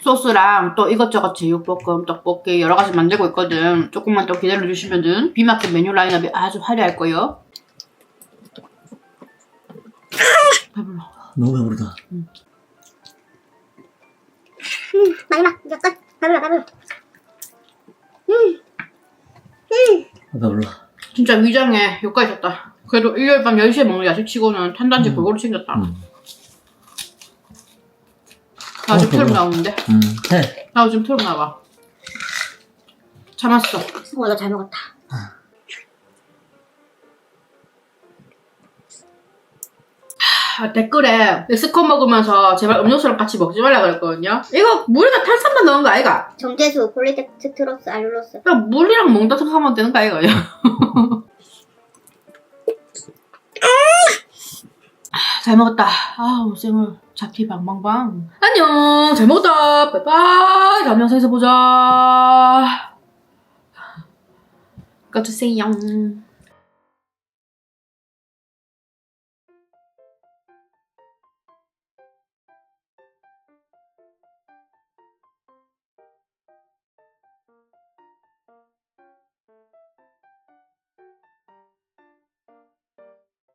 소스랑 또 이것저것 제육볶음, 떡볶이 여러 가지 만들고 있거든. 조금만 더 기다려주시면은 비마켓 메뉴 라인업이 아주 화려할 거예요. 배불러. 너무 배부르다. 마지막 이제 끝. 배불러. 배불러. 진짜 위장에 효과 있었다. 그래도 일요일 밤 10시에 먹는 야식치고는 탄단지 골고루 챙겼다. 나 지금 트름 나오는데? 해. 나 지금 트름 나와. 참았어. 와, 나 잘 먹었다. 댓글에 멕시코 먹으면서 제발 음료수랑 같이 먹지 말라 그랬거든요. 이거 물에다 탄산만 넣은 거 아이가? 정제수, 폴리데스트로스, 알룰로스. 그냥 물이랑 먹는다 생각하면 되는 거 아이가? 잘 먹었다. 아우 쌩을 잡티 방방방. 안녕. 잘 먹었다. 바이바이. 다음 영상에서 보자. 꺼주세요.